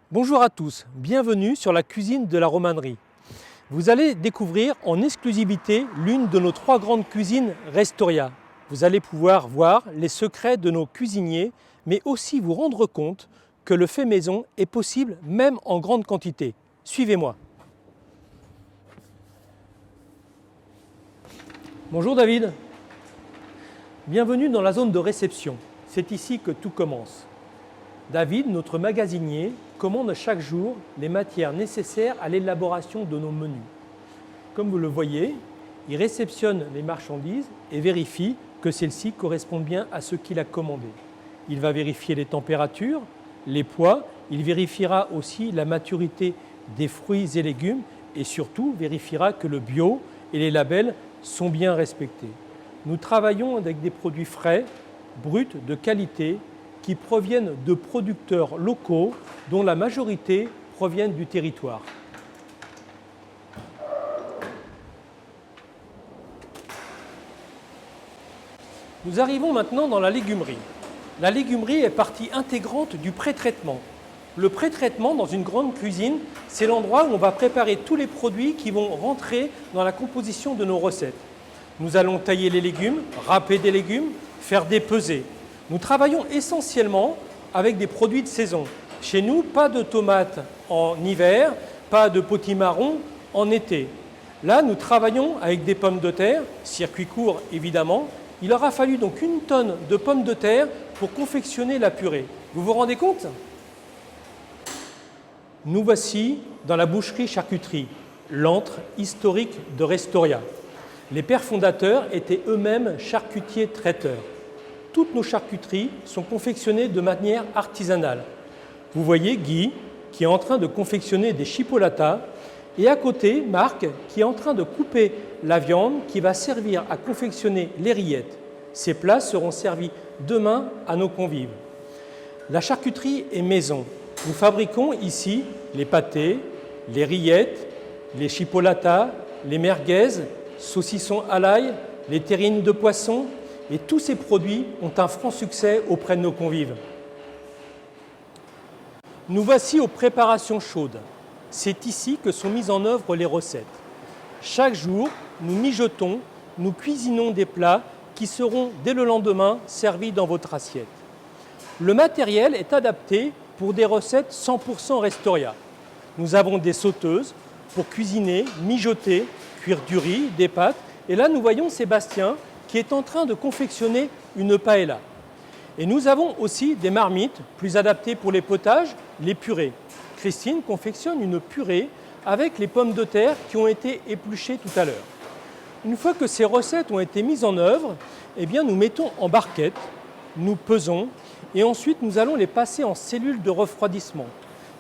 Bonjour à tous, bienvenue sur la cuisine de la Romanerie. Vous allez découvrir en exclusivité l'une de nos 3 grandes cuisines Restoria. Vous allez pouvoir voir les secrets de nos cuisiniers, mais aussi vous rendre compte que le fait maison est possible même en grande quantité. Suivez-moi. Bonjour David. Bienvenue dans la zone de réception. C'est ici que tout commence. David, notre magasinier, commande chaque jour les matières nécessaires à l'élaboration de nos menus. Comme vous le voyez, il réceptionne les marchandises et vérifie que celles-ci correspondent bien à ce qu'il a commandé. Il va vérifier les températures, les poids, il vérifiera aussi la maturité des fruits et légumes et surtout vérifiera que le bio et les labels sont bien respectés. Nous travaillons avec des produits frais, bruts, de qualité, qui proviennent de producteurs locaux dont la majorité proviennent du territoire. Nous arrivons maintenant dans la légumerie. La légumerie est partie intégrante du pré-traitement. Le pré-traitement dans une grande cuisine, c'est l'endroit où on va préparer tous les produits qui vont rentrer dans la composition de nos recettes. Nous allons tailler les légumes, râper des légumes, faire des pesées. Nous travaillons essentiellement avec des produits de saison. Chez nous, pas de tomates en hiver, pas de potimarron en été. Là, nous travaillons avec des pommes de terre, circuit court évidemment. Il aura fallu donc 1 tonne de pommes de terre pour confectionner la purée. Vous vous rendez compte? Nous voici dans la boucherie-charcuterie, l'antre historique de Restoria. Les pères fondateurs étaient eux-mêmes charcutiers traiteurs. Toutes nos charcuteries sont confectionnées de manière artisanale. Vous voyez Guy qui est en train de confectionner des chipolatas et à côté Marc qui est en train de couper la viande qui va servir à confectionner les rillettes. Ces plats seront servis demain à nos convives. La charcuterie est maison. Nous fabriquons ici les pâtés, les rillettes, les chipolatas, les merguez, saucissons à l'ail, les terrines de poisson. Et tous ces produits ont un franc succès auprès de nos convives. Nous voici aux préparations chaudes. C'est ici que sont mises en œuvre les recettes. Chaque jour, nous mijotons, nous cuisinons des plats qui seront dès le lendemain servis dans votre assiette. Le matériel est adapté pour des recettes 100% Restoria. Nous avons des sauteuses pour cuisiner, mijoter, cuire du riz, des pâtes. Et là, nous voyons Sébastien qui est en train de confectionner une paella. Et nous avons aussi des marmites plus adaptées pour les potages, les purées. Christine confectionne une purée avec les pommes de terre qui ont été épluchées tout à l'heure. Une fois que ces recettes ont été mises en œuvre, eh bien nous mettons en barquette, nous pesons et ensuite nous allons les passer en cellule de refroidissement.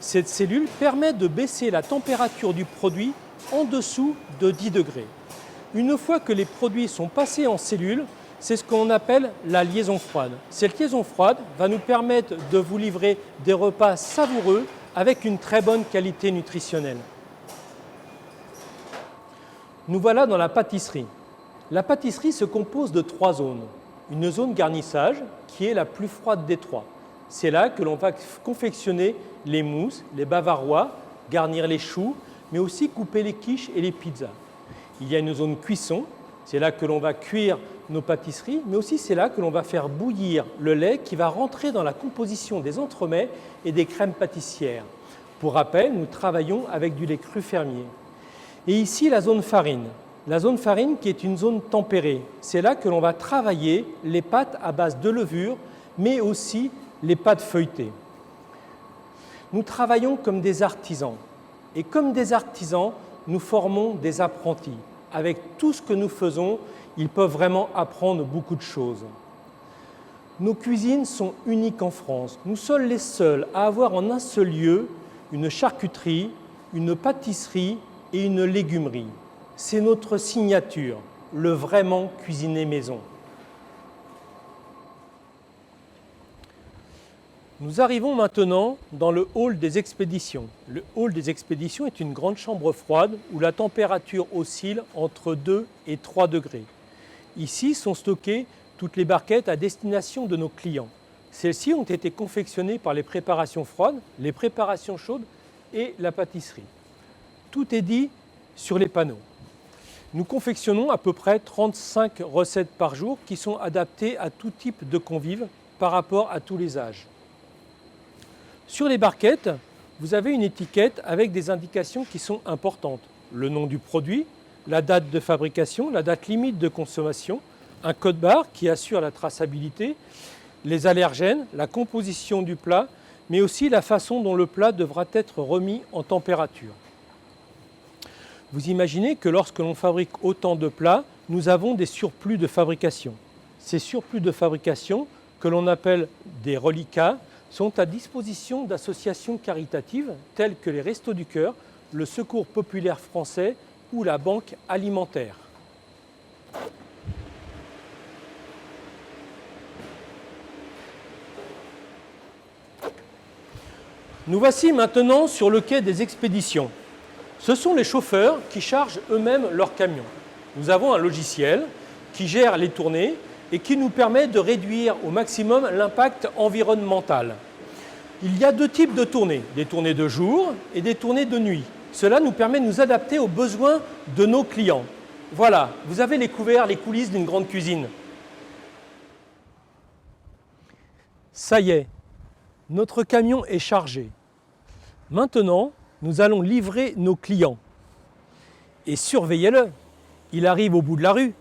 Cette cellule permet de baisser la température du produit en dessous de 10 degrés. Une fois que les produits sont passés en cellule, c'est ce qu'on appelle la liaison froide. Cette liaison froide va nous permettre de vous livrer des repas savoureux avec une très bonne qualité nutritionnelle. Nous voilà dans la pâtisserie. La pâtisserie se compose de 3 zones. Une zone garnissage qui est la plus froide des 3. C'est là que l'on va confectionner les mousses, les bavarois, garnir les choux, mais aussi couper les quiches et les pizzas. Il y a une zone cuisson, c'est là que l'on va cuire nos pâtisseries, mais aussi c'est là que l'on va faire bouillir le lait qui va rentrer dans la composition des entremets et des crèmes pâtissières. Pour rappel, nous travaillons avec du lait cru fermier. Et ici, la zone farine. La zone farine qui est une zone tempérée. C'est là que l'on va travailler les pâtes à base de levure, mais aussi les pâtes feuilletées. Nous travaillons comme des artisans. Et comme des artisans, nous formons des apprentis. Avec tout ce que nous faisons, ils peuvent vraiment apprendre beaucoup de choses. Nos cuisines sont uniques en France. Nous sommes les seuls à avoir en un seul lieu une charcuterie, une pâtisserie et une légumerie. C'est notre signature, le vraiment cuisiner maison. Nous arrivons maintenant dans le hall des expéditions. Le hall des expéditions est une grande chambre froide où la température oscille entre 2 et 3 degrés. Ici sont stockées toutes les barquettes à destination de nos clients. Celles-ci ont été confectionnées par les préparations froides, les préparations chaudes et la pâtisserie. Tout est dit sur les panneaux. Nous confectionnons à peu près 35 recettes par jour qui sont adaptées à tout type de convives par rapport à tous les âges. Sur les barquettes, vous avez une étiquette avec des indications qui sont importantes. Le nom du produit, la date de fabrication, la date limite de consommation, un code barre qui assure la traçabilité, les allergènes, la composition du plat, mais aussi la façon dont le plat devra être remis en température. Vous imaginez que lorsque l'on fabrique autant de plats, nous avons des surplus de fabrication. Ces surplus de fabrication, que l'on appelle des reliquats, sont à disposition d'associations caritatives telles que les Restos du Cœur, le Secours populaire français ou la Banque alimentaire. Nous voici maintenant sur le quai des expéditions. Ce sont les chauffeurs qui chargent eux-mêmes leurs camions. Nous avons un logiciel qui gère les tournées et qui nous permet de réduire au maximum l'impact environnemental. Il y a deux types de tournées, des tournées de jour et des tournées de nuit. Cela nous permet de nous adapter aux besoins de nos clients. Voilà, vous avez découvert les coulisses d'une grande cuisine. Ça y est, notre camion est chargé. Maintenant, nous allons livrer nos clients. Et surveillez-le, il arrive au bout de la rue.